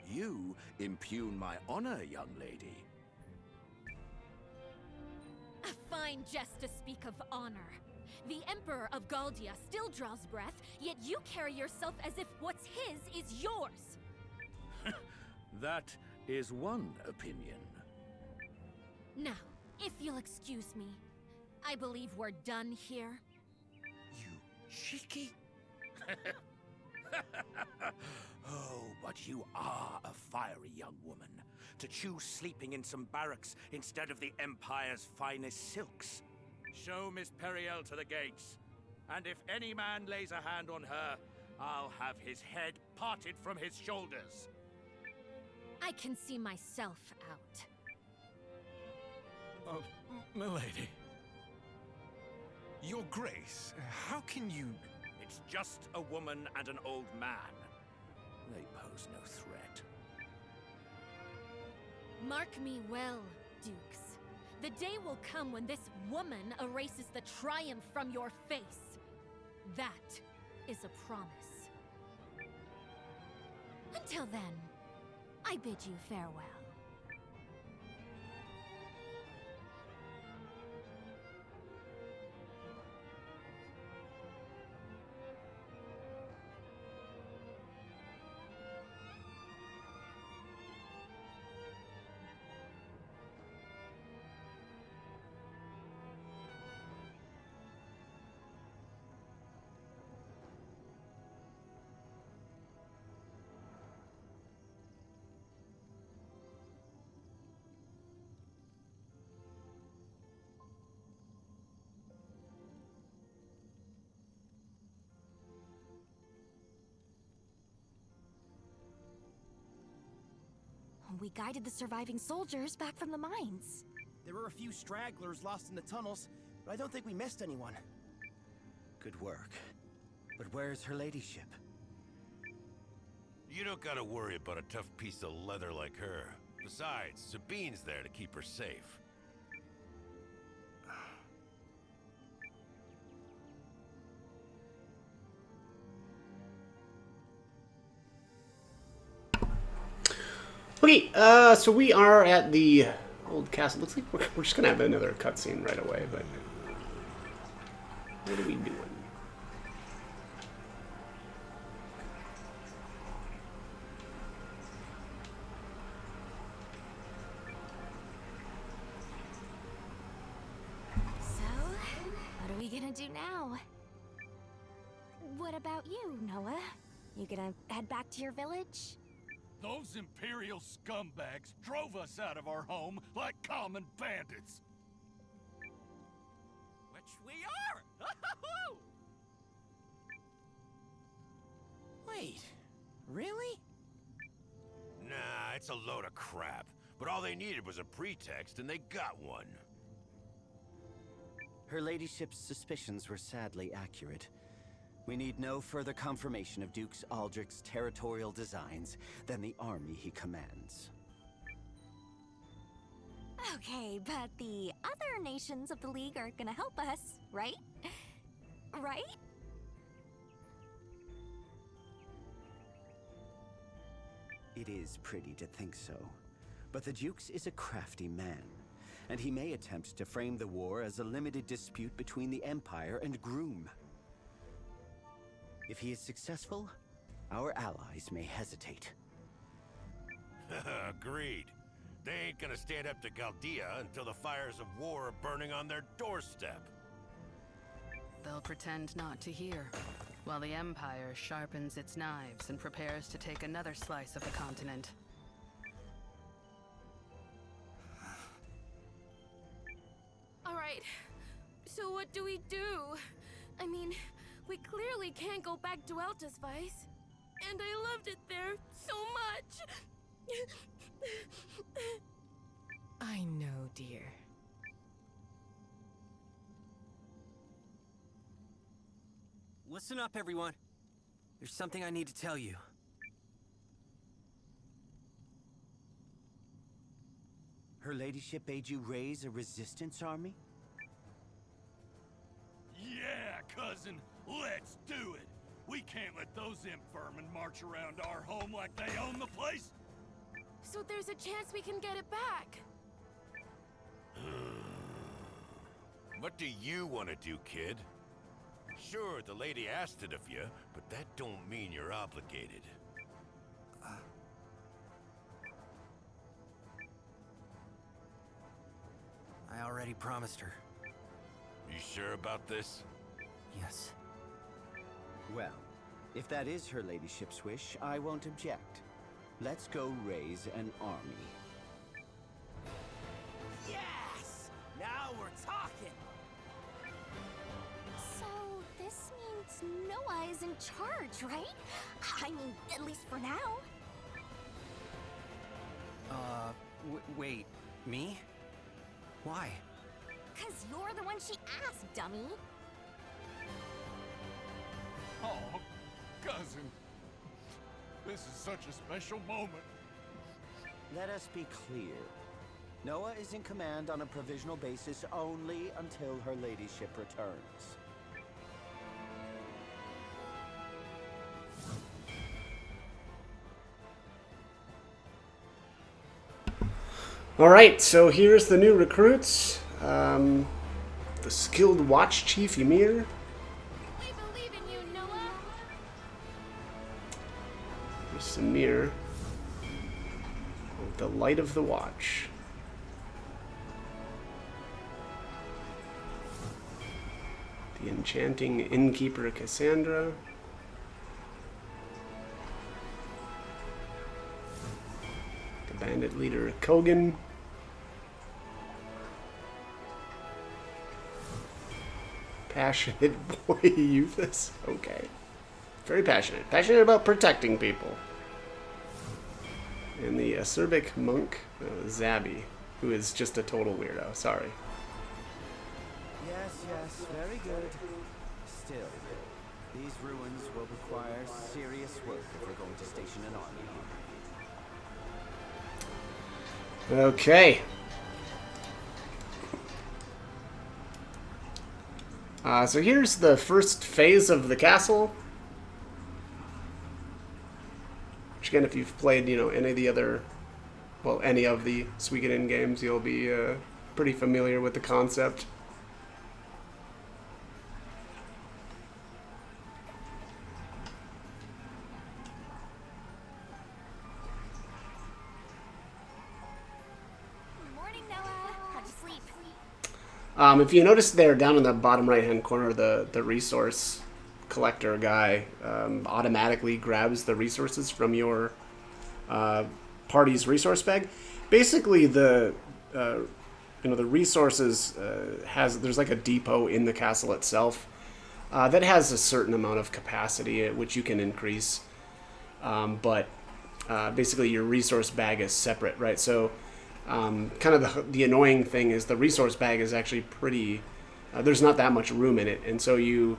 You impugn my honor, young lady. A fine jest to speak of honor. The Emperor of Galdia still draws breath, yet you carry yourself as if what's his is yours. That is one opinion. Now, if you'll excuse me, I believe we're done here. You cheeky... Oh, but you are a fiery young woman, to choose sleeping in some barracks instead of the Empire's finest silks. Show Miss Periel to the gates, and if any man lays a hand on her, I'll have his head parted from his shoulders. I can see myself out. Oh, milady. Your Grace, how can you... It's just a woman and an old man. They pose no threat. Mark me well, Dukes. The day will come when this woman erases the triumph from your face. That is a promise. Until then, I bid you farewell. We guided the surviving soldiers back from the mines. There were a few stragglers lost in the tunnels, but I don't think we missed anyone. Good work. But where's her ladyship? You don't gotta worry about a tough piece of leather like her. Besides, Sabine's there to keep her safe. Okay, so we are at the old castle. Looks like we're just gonna have another cutscene right away, but what are we doing? So, what are we gonna do now? What about you, Noah? You gonna head back to your village? Those Imperial scumbags drove us out of our home like common bandits. Which we are! Wait, really? Nah, it's a load of crap. But all they needed was a pretext, and they got one. Her ladyship's suspicions were sadly accurate. We need no further confirmation of Duke Aldrich's territorial designs than the army he commands. Okay, but the other nations of the League are gonna help us, right? Right? It is pretty to think so. But the Duke's is a crafty man, and he may attempt to frame the war as a limited dispute between the Empire and Groom. If he is successful, our allies may hesitate. Agreed. They ain't gonna stand up to Chaldea until the fires of war are burning on their doorstep. They'll pretend not to hear, while the Empire sharpens its knives and prepares to take another slice of the continent. Alright, so what do we do? I mean, we clearly can't go back to Altusvice. And I loved it there so much! I know, dear. Listen up, everyone. There's something I need to tell you. Her ladyship bade you raise a resistance army? Yeah, cousin, let's do it. We can't let those infirmin march around our home like they own the place. So there's a chance we can get it back. What do you want to do, kid? Sure, the lady asked it of you, but that don't mean you're obligated. I already promised her. You sure about this? Yes. Well, if that is her ladyship's wish, I won't object. Let's go raise an army. Yes! Now we're talking! So, this means Noah is in charge, right? I mean, at least for now. Wait, me? Why? 'Cause you're the one she asked, dummy. Oh, cousin. This is such a special moment. Let us be clear. Noah is in command on a provisional basis only until her ladyship returns. Alright, so here's the new recruits. The skilled watch chief, Ymir. We believe in you, Noah. Here's Ymir. With the light of the watch. The enchanting innkeeper, Cassandra. The bandit leader, Kogan. Passionate boy, Euphis. Okay. Very passionate. Passionate about protecting people. And the acerbic monk, Zabby, who is just a total weirdo. Sorry. Yes, very good. Still, these ruins will require serious work if we're going to station an army. Okay. So here's the first phase of the castle. Which again, if you've played, any of the other well, any of the Suikoden games, you'll be pretty familiar with the concept. Morning, Noah. How'd you sleep? If you notice there, down in the bottom right-hand corner, the resource collector guy automatically grabs the resources from your party's resource bag. Basically, the the resources there's like a depot in the castle itself that has a certain amount of capacity at which you can increase, but basically your resource bag is separate, right? So kind of the annoying thing is the resource bag is actually pretty. There's not that much room in it, and so you,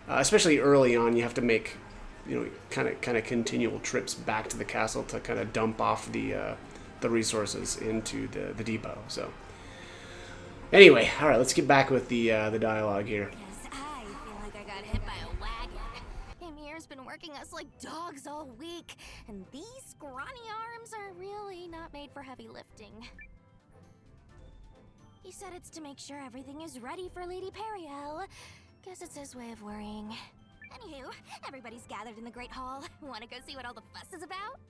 especially early on, you have to make kind of continual trips back to the castle to kind of dump off the resources into the depot. So anyway, all right, let's get back with the dialogue here. I feel like I got hit by a wagon. Emir's been working us like dogs all week, and these scrawny arms are really not made for heavy lifting. He said it's to make sure everything is ready for Lady Periel. Guess it's his way of worrying. Anywho, everybody's gathered in the Great Hall. Want to go see what all the fuss is about?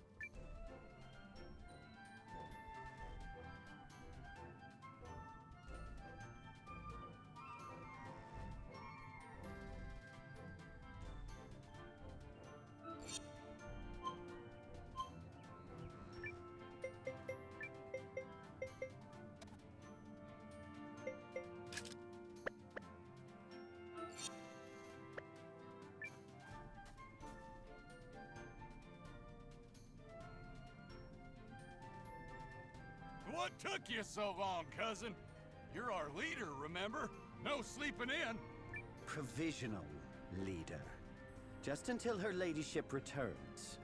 What took you so long, cousin? You're our leader, remember? No sleeping in. Provisional leader. Just until her ladyship returns.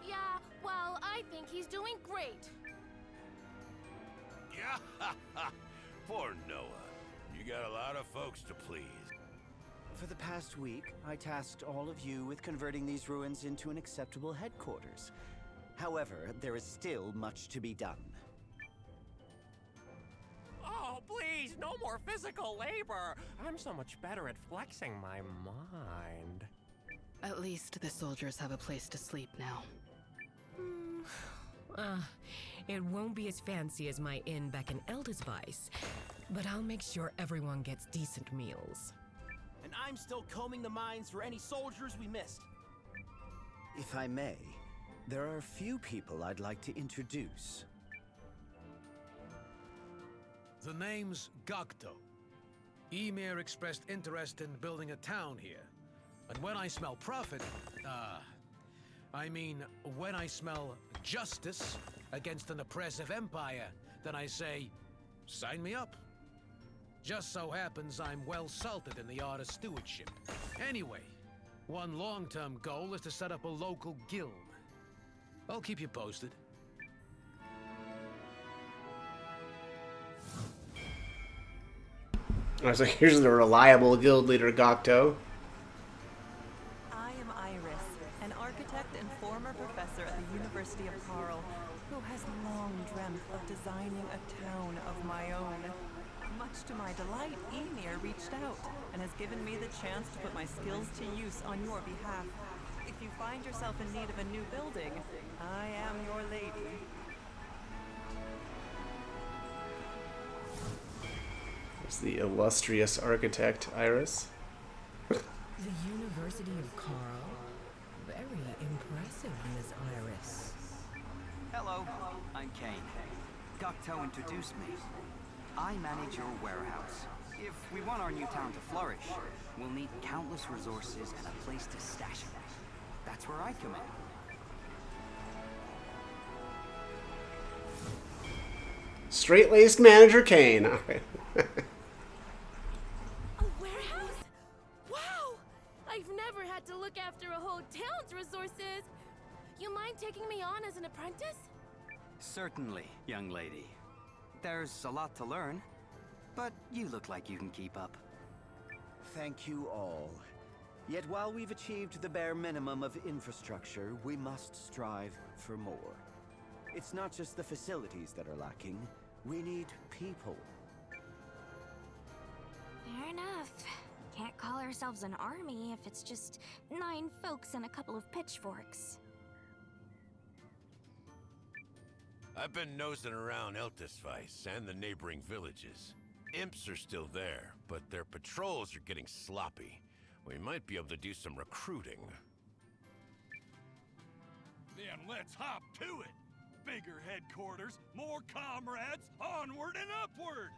Yeah, well, I think he's doing great. Yeah, poor Noah. You got a lot of folks to please. For the past week, I tasked all of you with converting these ruins into an acceptable headquarters. However, there is still much to be done. Oh, please, no more physical labor. I'm so much better at flexing my mind. At least the soldiers have a place to sleep now. It won't be as fancy as my inn back in Eldesweiss, but I'll make sure everyone gets decent meals. And I'm still combing the mines for any soldiers we missed. If I may, there are a few people I'd like to introduce. The name's Gokto. Ymir expressed interest in building a town here. And when I smell profit, when I smell justice against an oppressive empire, then I say, sign me up. Just so happens I'm well salted in the art of stewardship. Anyway, one long-term goal is to set up a local guild. I'll keep you posted. I was like, here's the reliable guild leader, Gokto. I am Iris, an architect and former professor at the University of Karl, who has long dreamt of designing a town of my own. Much to my delight, Ymir reached out and has given me the chance to put my skills to use on your behalf. If you find yourself in need of a new building, I am your lady. There's the illustrious architect, Iris. The University of Karl? Very impressive, Miss Iris. Hello, I'm Kane. Gokto introduced me. I manage your warehouse. If we want our new town to flourish, we'll need countless resources and a place to stash them. That's where I come in. Straight-laced manager Kane. A warehouse? Wow! I've never had to look after a whole town's resources. You mind taking me on as an apprentice? Certainly, young lady. There's a lot to learn, but you look like you can keep up. Thank you all. Yet while we've achieved the bare minimum of infrastructure, we must strive for more. It's not just the facilities that are lacking. We need people. Fair enough. Can't call ourselves an army if it's just 9 folks and a couple of pitchforks. I've been nosing around Eltisvice and the neighboring villages. Imps are still there, but their patrols are getting sloppy. We might be able to do some recruiting. Then let's hop to it! Bigger headquarters, more comrades, onward and upward!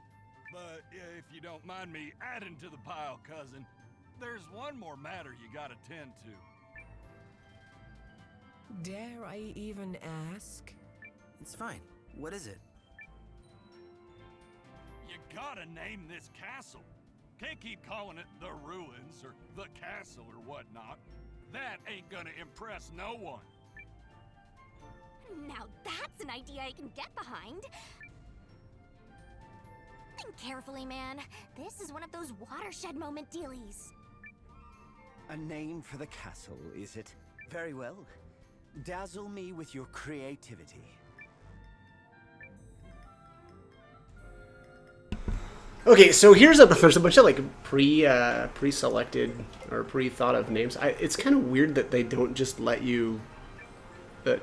But if you don't mind me adding to the pile, cousin, there's one more matter you gotta tend to. Dare I even ask? It's fine. What is it? You gotta name this castle. Can't keep calling it the ruins or the castle or whatnot. That ain't gonna impress no one. Now that's an idea I can get behind. Think carefully, man. This is one of those watershed moment dealies. A name for the castle, is it? Very well. Dazzle me with your creativity. Okay, so here's there's a bunch of like pre-selected or pre-thought of names. It's kind of weird that they don't just let you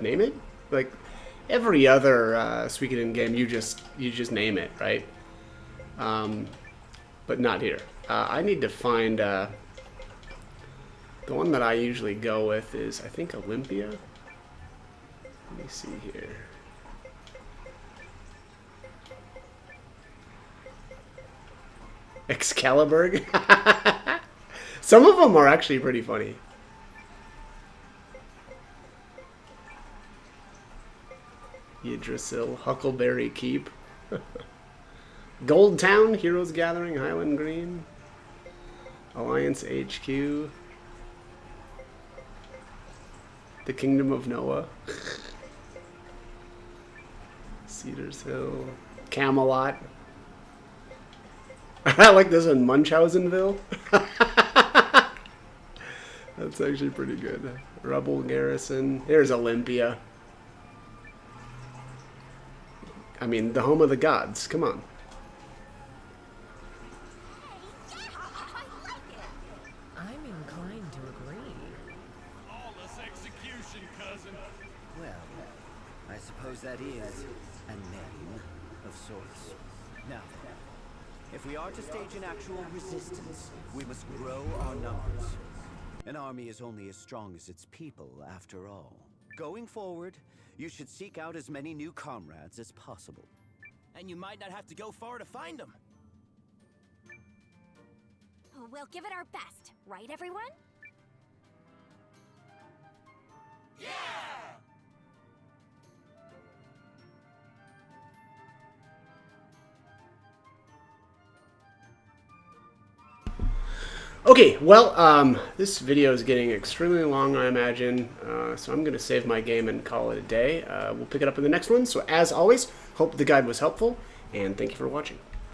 name it. Like every other Suikoden game, you just name it, right? But not here. I need to find the one that I usually go with is I think Olympia. Let me see here. Excalibur. Some of them are actually pretty funny. Yggdrasil, Huckleberry Keep. Gold Town, Heroes Gathering, Highland Green. Alliance HQ. The Kingdom of Noah. Cedars Hill. Camelot. I like this one, Munchausenville. That's actually pretty good. Rebel Garrison. Here's Olympia. I mean, the home of the gods. Come on. I'm inclined to agree. Flawless execution, cousin. Well, I suppose that is a name of sorts. Now then, if we are to stage an actual resistance, we must grow our numbers. An army is only as strong as its people, after all. Going forward, you should seek out as many new comrades as possible. And you might not have to go far to find them. We'll give it our best, right everyone? Yeah! Okay, well, this video is getting extremely long, I imagine, so I'm going to save my game and call it a day. We'll pick it up in the next one, so as always, hope the guide was helpful, and thank you for watching.